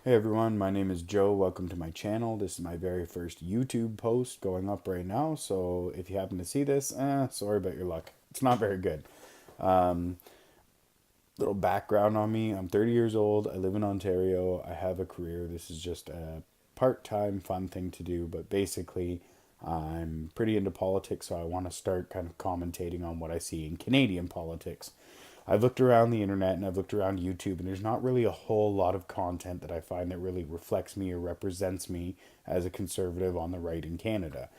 Hey everyone, my name is Joe. Welcome to my channel. This is my very first YouTube post going up right now. So if you happen to see this, sorry about your luck. It's not very good. Um, Little background on me. I'm 30 years old. I live in Ontario. I have a career. This is just a part-time fun thing to do. But basically, I'm pretty into politics. So I want to start kind of commentating on what I see in Canadian politics. I've looked around the internet and I've looked around YouTube, and there's not really a whole lot of content that I find that really reflects me or represents me as a conservative on the right in Canada.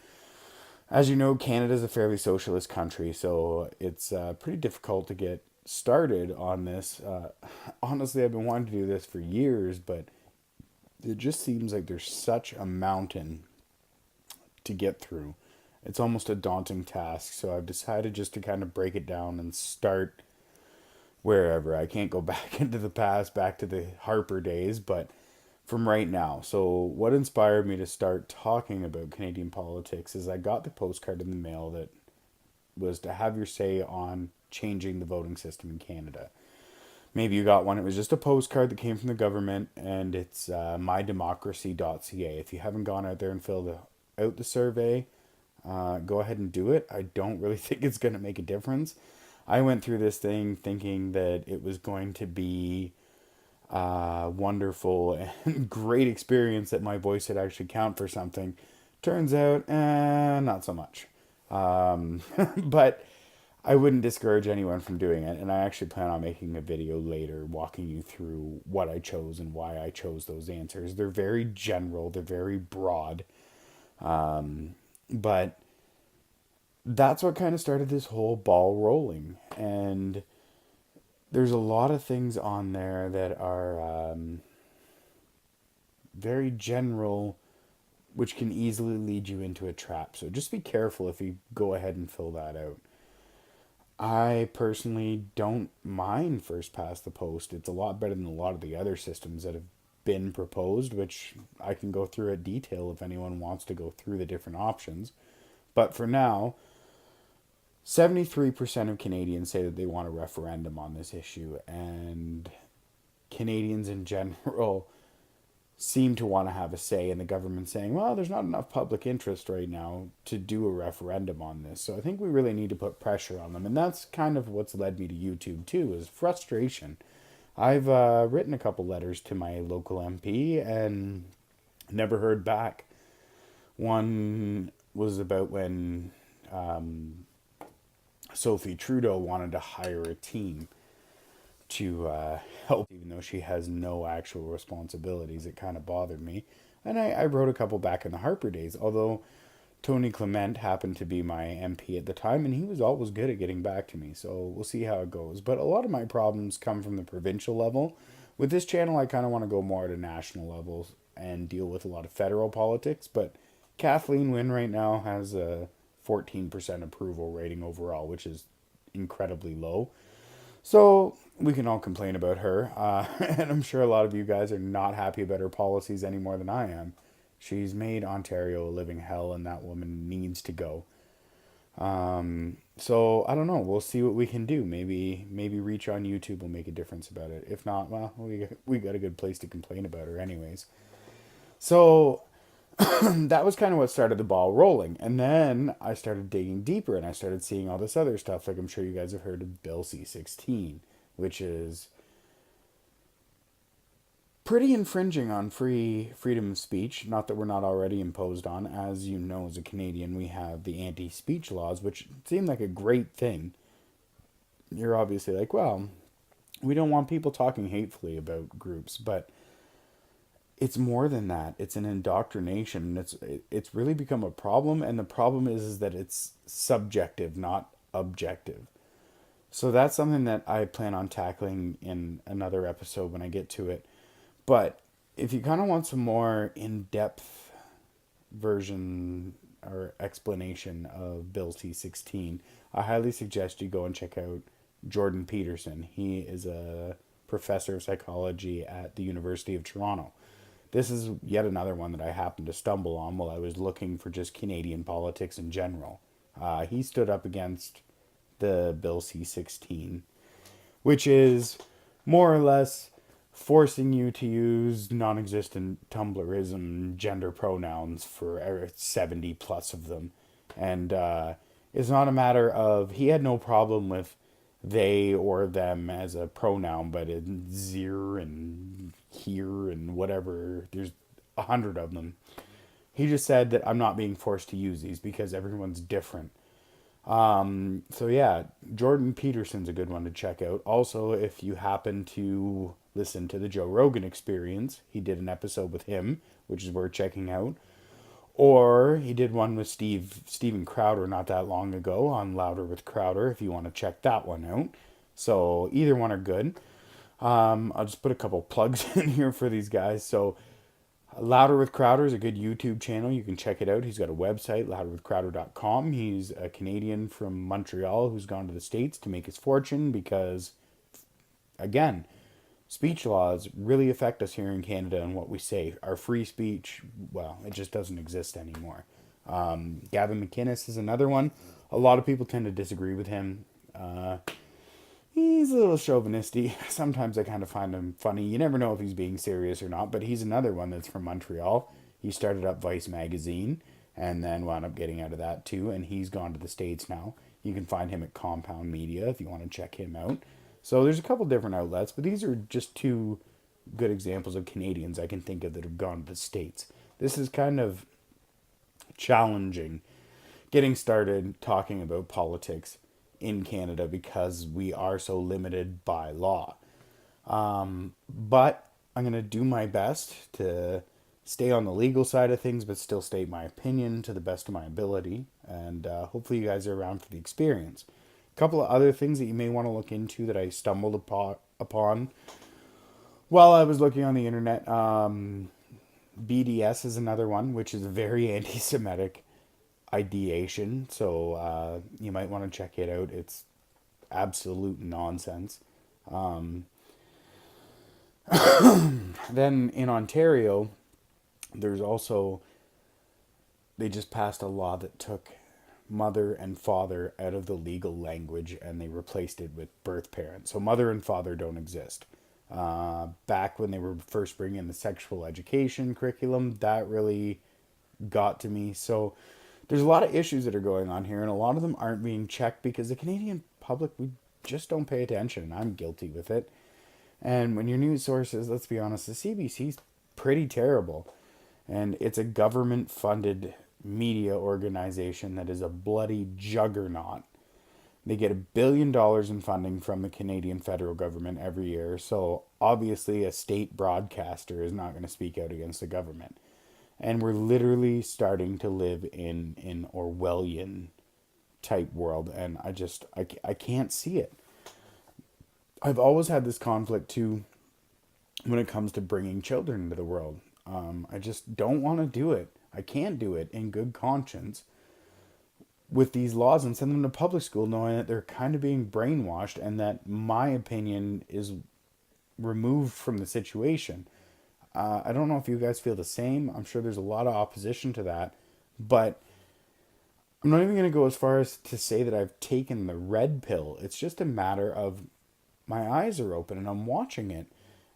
As you know, Canada is a fairly socialist country, so it's pretty difficult to get started on this. Honestly, I've been wanting to do this for years, but it just seems like there's such a mountain to get through. It's almost a daunting task, so I've decided just to kind of break it down and start wherever. I can't go back into the past, back to the Harper days, but from right now. So, what inspired me to start talking about Canadian politics is I got the postcard in the mail that was to have your say on changing the voting system in Canada. Maybe you got one. It was just a postcard that came from the government, and it's Mydemocracy.ca. If you haven't gone out there and filled out the survey, go ahead and do it. I don't really think it's going to make a difference. I went through this thing thinking that it was going to be wonderful and great experience, that my voice would actually count for something. Turns out, not so much. But I wouldn't discourage anyone from doing it, and I actually plan on making a video later walking you through what I chose and why I chose those answers. They're very general, they're very broad, but that's what kind of started this whole ball rolling. And there's a lot of things on there that are very general, which can easily lead you into a trap. So just be careful if you go ahead and fill that out. I personally don't mind first past the post. It's a lot better than a lot of the other systems that have been proposed, which I can go through at detail if anyone wants to go through the different options. But for now, 73% of Canadians say that they want a referendum on this issue, and Canadians in general seem to want to have a say, in the government saying, well, there's not enough public interest right now to do a referendum on this. So I think we really need to put pressure on them. And that's kind of what's led me to YouTube too, is frustration. I've written a couple letters to my local MP and never heard back. One was about when Sophie Trudeau wanted to hire a team to help, even though she has no actual responsibilities. It kind of bothered me. And I wrote a couple back in the Harper days, although Tony Clement happened to be my MP at the time, and he was always good at getting back to me. So we'll see how it goes. But a lot of my problems come from the provincial level. With this channel, I kind of want to go more at a national level and deal with a lot of federal politics. But Kathleen Wynne right now has a 14% approval rating overall, which is incredibly low. So we can all complain about her, and I'm sure a lot of you guys are not happy about her policies any more than I am. She's made Ontario a living hell, and that woman needs to go. So I don't know. We'll see what we can do. Maybe reach on YouTube will make a difference about it. If not, well, we got a good place to complain about her, anyways. So that was kind of what started the ball rolling. And then I started digging deeper, and I started seeing all this other stuff. Like, I'm sure you guys have heard of Bill C-16, which is pretty infringing on freedom of speech. Not that we're not already imposed on. As you know, as a Canadian, we have the anti-speech laws, which seem like a great thing. You're obviously like, well, we don't want people talking hatefully about groups, but it's more than that. It's an indoctrination. It's really become a problem, and the problem is that it's subjective, not objective. So that's something that I plan on tackling in another episode when I get to it. But if you kind of want some more in-depth version or explanation of Bill C-16, I highly suggest you go and check out Jordan Peterson. He is a professor of psychology at the University of Toronto. This is yet another one that I happened to stumble on while I was looking for just Canadian politics in general. He stood up against the Bill C-16, which is more or less forcing you to use non-existent Tumblrism gender pronouns for 70 plus of them. And it's not a matter of, he had no problem with they or them as a pronoun, but in zir and here and whatever, there's 100 of them. He just said that I'm not being forced to use these because everyone's different. So yeah, Jordan Peterson's a good one to check out. Also, if you happen to listen to the Joe Rogan Experience, he did an episode with him, which is worth checking out. Or he did one with Steven Crowder not that long ago on Louder with Crowder, if you want to check that one out. So either one are good. I'll just put a couple plugs in here for these guys. So Louder with Crowder is a good YouTube channel. You can check it out. He's got a website, louderwithcrowder.com. He's a Canadian from Montreal who's gone to the States to make his fortune because, again, speech laws really affect us here in Canada and what we say. Our free speech, well, it just doesn't exist anymore. Gavin McInnes is another one. A lot of people tend to disagree with him. He's a little chauvinistic. Sometimes I kind of find him funny. You never know if he's being serious or not, but he's another one that's from Montreal. He started up Vice magazine and then wound up getting out of that too, and he's gone to the States now. You can find him at Compound Media if you want to check him out. So there's a couple different outlets, but these are just two good examples of Canadians I can think of that have gone to the States. This is kind of challenging getting started talking about politics in Canada because we are so limited by law. But I'm going to do my best to stay on the legal side of things, but still state my opinion to the best of my ability. And hopefully you guys are around for the experience. A couple of other things that you may want to look into that I stumbled upon while I was looking on the internet. BDS is another one, which is very anti-Semitic ideation. So you might want to check it out. It's absolute nonsense. Then in Ontario, there's also, they just passed a law that took mother and father out of the legal language and they replaced it with birth parent. So mother and father don't exist. Back when they were first bringing in the sexual education curriculum, that really got to me. So there's a lot of issues that are going on here, and a lot of them aren't being checked because the Canadian public, we just don't pay attention, and I'm guilty with it. And when your news sources, let's be honest, the CBC's pretty terrible. And it's a government-funded media organization that is a bloody juggernaut. They get $1 billion in funding from the Canadian federal government every year, so obviously a state broadcaster is not going to speak out against the government. And we're literally starting to live in an Orwellian type world, and I can't see it. I've always had this conflict too when it comes to bringing children into the world. I just don't want to do it. I can't do it in good conscience with these laws and send them to public school knowing that they're kind of being brainwashed and that my opinion is removed from the situation. I don't know if you guys feel the same. I'm sure there's a lot of opposition to that, but I'm not even going to go as far as to say that I've taken the red pill. It's just a matter of my eyes are open and I'm watching it.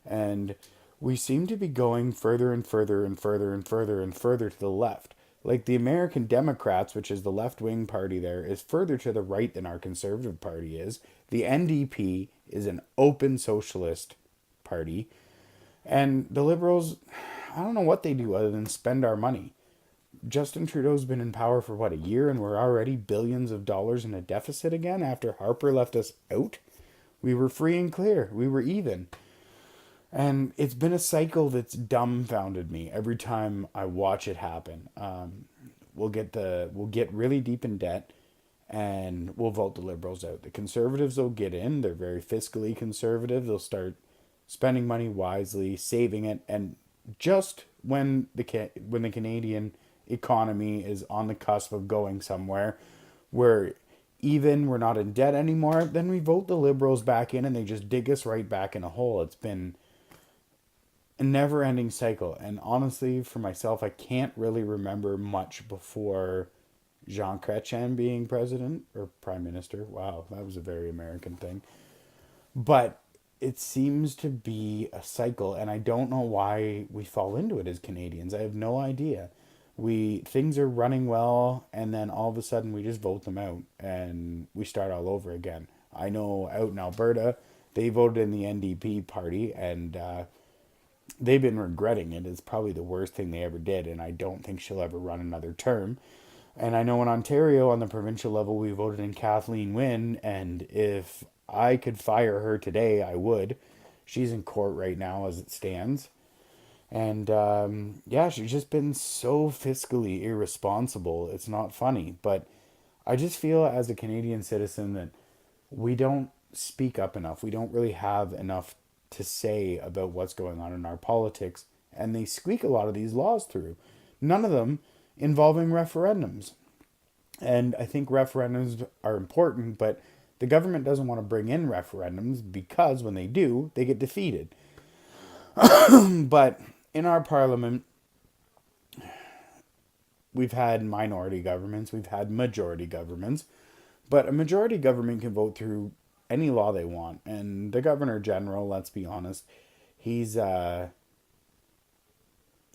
And we seem to be going further and further and further and further and further to the left. Like the American Democrats, which is the left-wing party there, is further to the right than our Conservative Party is. The NDP is an open socialist party. And the Liberals, I don't know what they do other than spend our money. Justin Trudeau's been in power for, what, a year, and we're already billions of dollars in a deficit again after Harper left us out? We were free and clear. We were even. And it's been a cycle that's dumbfounded me every time I watch it happen. We'll get really deep in debt, and we'll vote the Liberals out. The Conservatives will get in. They're very fiscally conservative. They'll start spending money wisely, saving it, and just when the Canadian economy is on the cusp of going somewhere, where even we're not in debt anymore, then we vote the Liberals back in, and they just dig us right back in a hole. It's been a never-ending cycle, and honestly, for myself, I can't really remember much before Jean Chrétien being president or prime minister. Wow, that was a very American thing. But it seems to be a cycle, and I don't know why we fall into it as Canadians. I have no idea. We things are running well, and then all of a sudden we just vote them out, and we start all over again. I know out in Alberta, they voted in the NDP party, and they've been regretting it. It's probably the worst thing they ever did, and I don't think she'll ever run another term. And I know in Ontario, on the provincial level, we voted in Kathleen Wynne, and if I could fire her today, I would. She's in court right now as it stands. And yeah, she's just been so fiscally irresponsible. It's not funny. But I just feel as a Canadian citizen that we don't speak up enough. We don't really have enough to say about what's going on in our politics. And they squeak a lot of these laws through. None of them involving referendums. And I think referendums are important, but the government doesn't want to bring in referendums because when they do, they get defeated. But in our parliament, we've had minority governments, we've had majority governments, but a majority government can vote through any law they want. And the governor general, let's be honest, he's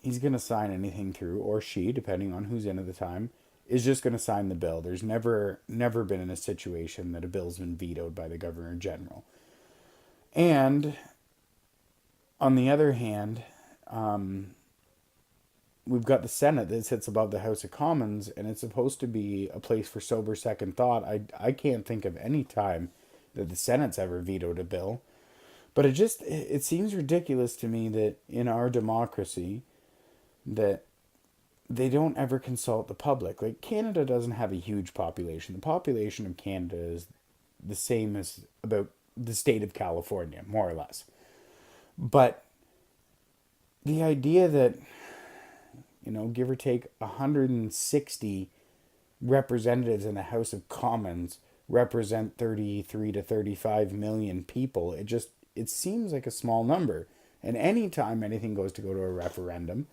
he's going to sign anything through, or she, depending on who's in at the time, is just going to sign the bill. There's never been in a situation that a bill's been vetoed by the governor general. And on the other hand, we've got the Senate that sits above the House of Commons, and it's supposed to be a place for sober second thought. I can't think of any time that the Senate's ever vetoed a bill. But it seems ridiculous to me that in our democracy that they don't ever consult the public. Like, Canada doesn't have a huge population. The population of Canada is the same as about the state of California, more or less. But the idea that, give or take 160 representatives in the House of Commons represent 33 to 35 million people, it seems like a small number. And anytime anything goes to go to a referendum,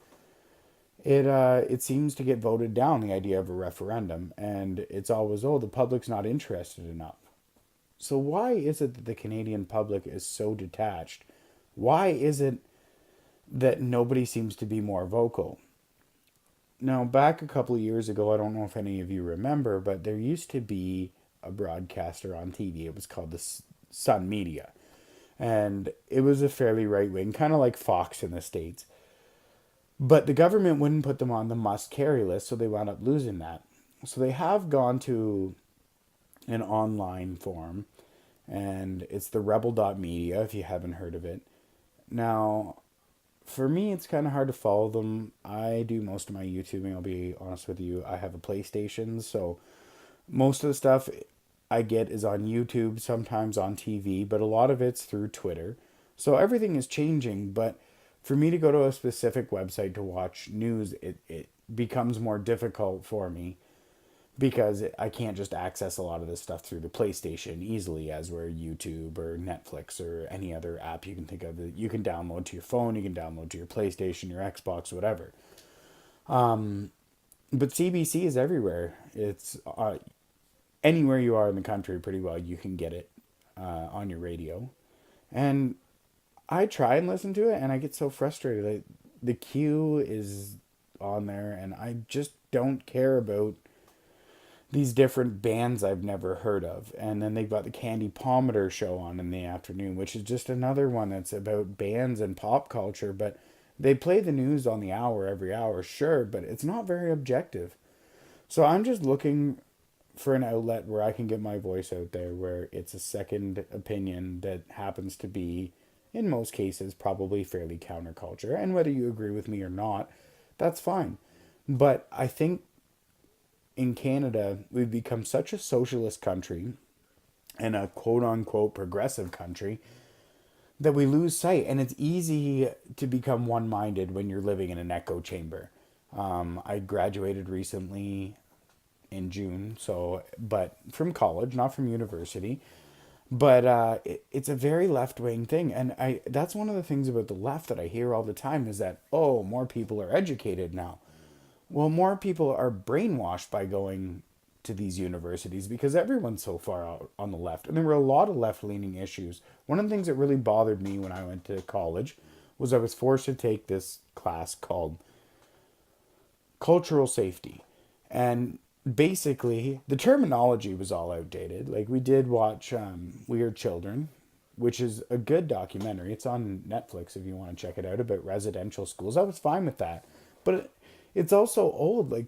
it seems to get voted down, the idea of a referendum. And it's always, the public's not interested enough. So why is it that the Canadian public is so detached? Why is it that nobody seems to be more vocal? Now, back a couple of years ago, I don't know if any of you remember, but there used to be a broadcaster on TV. It was called the Sun Media. And it was a fairly right-wing, kind of like Fox in the States. But the government wouldn't put them on the must-carry list, so they wound up losing that. So they have gone to an online forum, and it's Therebel.media, if you haven't heard of it. Now, for me, it's kind of hard to follow them. I do most of my YouTubing, I'll be honest with you. I have a PlayStation, so most of the stuff I get is on YouTube, sometimes on TV, but a lot of it's through Twitter. So everything is changing, but for me to go to a specific website to watch news, it becomes more difficult for me because I can't just access a lot of this stuff through the PlayStation easily as where YouTube or Netflix or any other app you can think of that you can download to your phone, you can download to your PlayStation, your Xbox, whatever. But CBC is everywhere. It's anywhere you are in the country, pretty well, you can get it on your radio. And I try and listen to it, and I get so frustrated. Like, the queue is on there, and I just don't care about these different bands I've never heard of. And then they've got the Candy Palmeter show on in the afternoon, which is just another one that's about bands and pop culture. But they play the news on the hour every hour, sure, but it's not very objective. So I'm just looking for an outlet where I can get my voice out there, where it's a second opinion that happens to be, in most cases, probably fairly counterculture. And whether you agree with me or not, that's fine. But I think in Canada, we've become such a socialist country and a quote-unquote progressive country that we lose sight. And it's easy to become one-minded when you're living in an echo chamber. I graduated recently in June, but from college, not from university. But it's a very left-wing thing. And that's one of the things about the left that I hear all the time is that, more people are educated now. Well, more people are brainwashed by going to these universities because everyone's so far out on the left. And there were a lot of left-leaning issues. One of the things that really bothered me when I went to college was I was forced to take this class called cultural safety. And basically, the terminology was all outdated. Like, we did watch We Are Children, which is a good documentary. It's on Netflix if you want to check it out, about residential schools. I was fine with that. But it's also old. Like,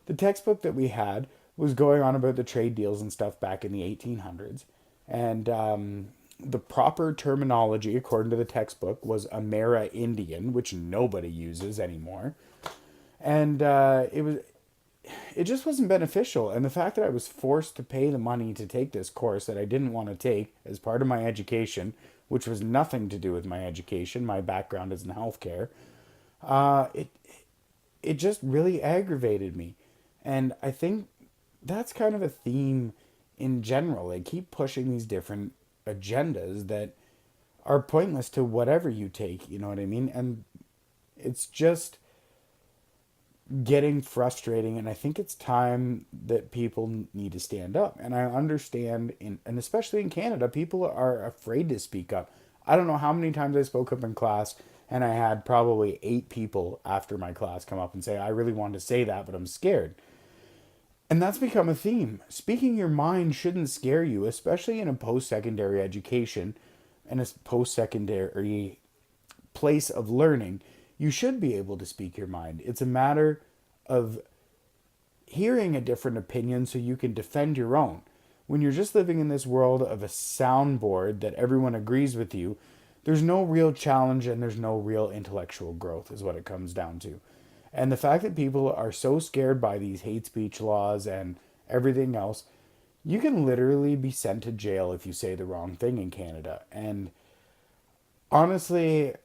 the textbook that we had was going on about the trade deals and stuff back in the 1800s. And the proper terminology, according to the textbook, was Amerindian, which nobody uses anymore. And it just wasn't beneficial. And the fact that I was forced to pay the money to take this course that I didn't want to take as part of my education, which was nothing to do with my education, my background is in healthcare, it just really aggravated me. And I think that's kind of a theme in general. They keep pushing these different agendas that are pointless to whatever you take, you know what I mean? And it's just getting frustrating, and I think it's time that people need to stand up. And I understand, and especially in Canada, people are afraid to speak up. I don't know how many times I spoke up in class, and I had probably 8 people after my class come up and say, I really wanted to say that, but I'm scared. And that's become a theme. Speaking your mind shouldn't scare you, especially in a post-secondary education and a post-secondary place of learning. You should be able to speak your mind. It's a matter of hearing a different opinion so you can defend your own. When you're just living in this world of a soundboard that everyone agrees with you, there's no real challenge and there's no real intellectual growth, is what it comes down to. And the fact that people are so scared by these hate speech laws and everything else, you can literally be sent to jail if you say the wrong thing in Canada. And honestly,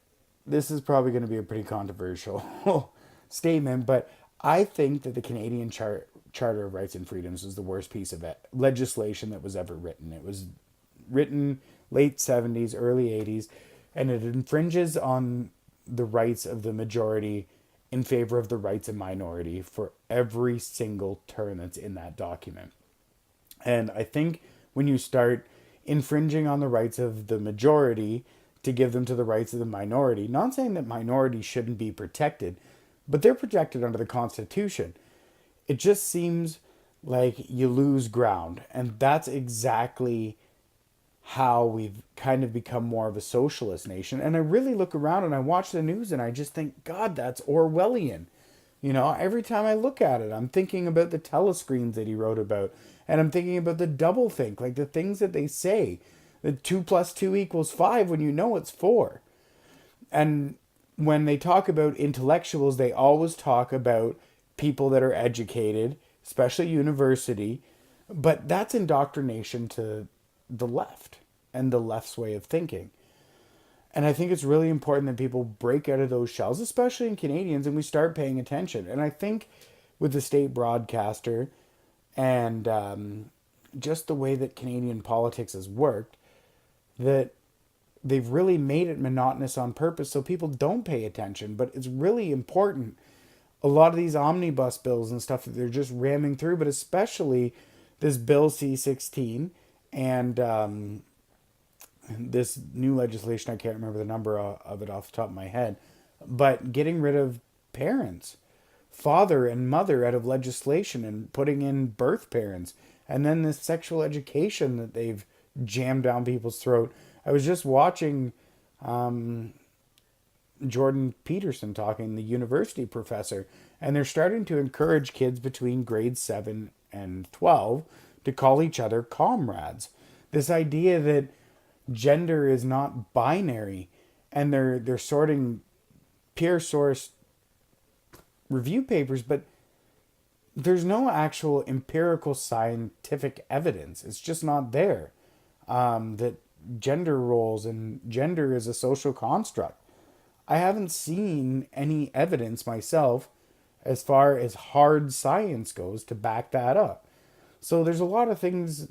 this is probably going to be a pretty controversial statement, but I think that the Canadian Charter of Rights and Freedoms was the worst piece of legislation that was ever written. It was written late 70s, early 80s, and it infringes on the rights of the majority in favor of the rights of minority for every single term that's in that document. And I think when you start infringing on the rights of the majority to give them to the rights of the minority, not saying that minorities shouldn't be protected, but they're protected under the Constitution. It just seems like you lose ground. And that's exactly how we've kind of become more of a socialist nation. And I really look around and I watch the news and I just think, God, that's Orwellian. You know, every time I look at it, I'm thinking about the telescreens that he wrote about. And I'm thinking about the doublethink, like the things that they say. The 2 + 2 = 5 when you know it's 4. And when they talk about intellectuals, they always talk about people that are educated, especially university. But that's indoctrination to the left and the left's way of thinking. And I think it's really important that people break out of those shells, especially in Canadians, and we start paying attention. And I think with the state broadcaster and just the way that Canadian politics has worked, that they've really made it monotonous on purpose so people don't pay attention. But it's really important. A lot of these omnibus bills and stuff that they're just ramming through, but especially this Bill C-16 and this new legislation, I can't remember the number of it off the top of my head, but getting rid of parents, father and mother, out of legislation and putting in birth parents. And then this sexual education that they've jammed down people's throat. I was just watching Jordan Peterson talking, the university professor, and they're starting to encourage kids between grades 7 and 12 to call each other comrades. This idea that gender is not binary, and they're sorting peer source review papers, but there's no actual empirical scientific evidence. It's just not there. That gender roles and gender is a social construct. I haven't seen any evidence myself as far as hard science goes to back that up. So there's a lot of things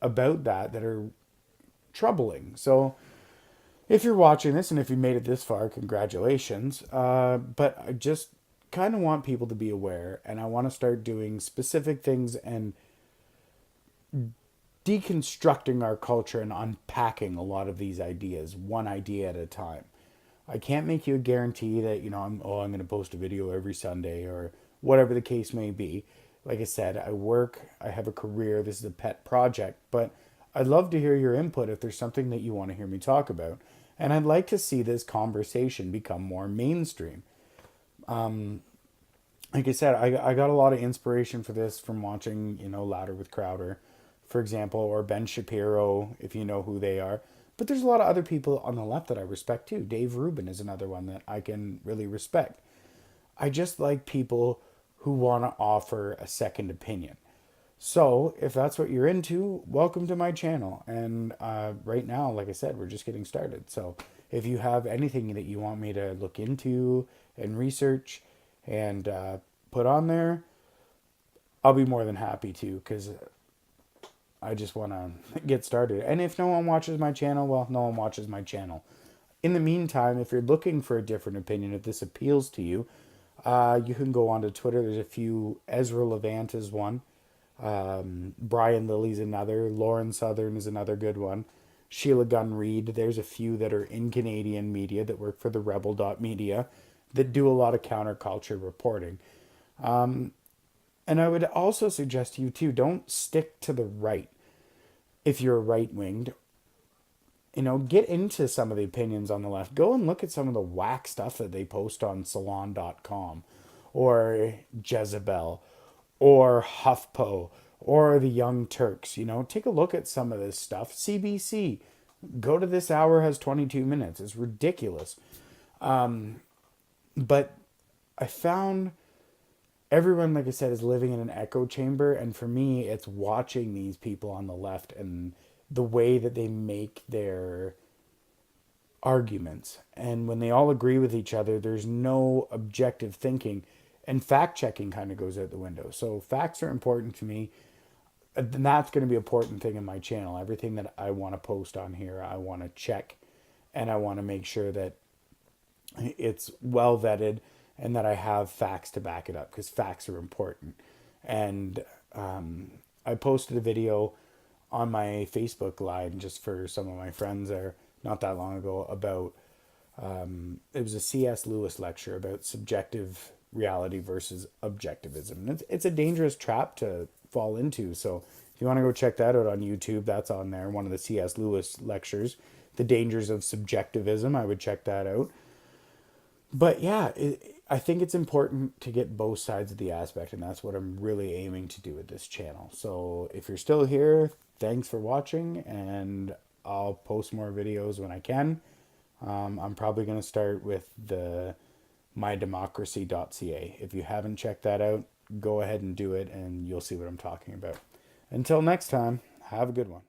about that are troubling. So if you're watching this and if you made it this far, congratulations. But I just kind of want people to be aware, and I want to start doing specific things and deconstructing our culture and unpacking a lot of these ideas, one idea at a time. I can't make you a guarantee that, I'm going to post a video every Sunday or whatever the case may be. Like I said, I work, I have a career, this is a pet project, but I'd love to hear your input if there's something that you want to hear me talk about. And I'd like to see this conversation become more mainstream. Like I said, I got a lot of inspiration for this from watching, Louder with Crowder, for example, or Ben Shapiro, if you know who they are. But there's a lot of other people on the left that I respect too. Dave Rubin is another one that I can really respect. I just like people who want to offer a second opinion. So, if that's what you're into, welcome to my channel. And right now, like I said, we're just getting started. So, if you have anything that you want me to look into and research and put on there, I'll be more than happy to, because I just want to get started. And if no one watches my channel, well, no one watches my channel. In the meantime, if you're looking for a different opinion, if this appeals to you, you can go onto Twitter. There's a few. Ezra Levant is one. Brian Lilly's another. Lauren Southern is another good one. Sheila Gunn Reid. There's a few that are in Canadian media that work for Therebel.media that do a lot of counterculture reporting. And I would also suggest to you too, don't stick to the right if you're right winged. Get into some of the opinions on the left. Go and look at some of the whack stuff that they post on salon.com or Jezebel or HuffPo or the Young Turks. Take a look at some of this stuff. CBC, go to This Hour has 22 minutes. It's ridiculous. But I found everyone, like I said, is living in an echo chamber. And for me, it's watching these people on the left and the way that they make their arguments. And when they all agree with each other, there's no objective thinking. And fact checking kind of goes out the window. So facts are important to me. And that's going to be an important thing in my channel. Everything that I want to post on here, I want to check. And I want to make sure that it's well vetted and that I have facts to back it up, because facts are important. And I posted a video on my Facebook line just for some of my friends there not that long ago about it was a C.S. Lewis lecture about subjective reality versus objectivism. And it's a dangerous trap to fall into. So if you want to go check that out on YouTube, that's on there. One of the C.S. Lewis lectures, The Dangers of Subjectivism. I would check that out. But yeah, I think it's important to get both sides of the aspect, and that's what I'm really aiming to do with this channel. So if you're still here, thanks for watching, and I'll post more videos when I can. I'm probably going to start with the Mydemocracy.ca. If you haven't checked that out, go ahead and do it, and you'll see what I'm talking about. Until next time, have a good one.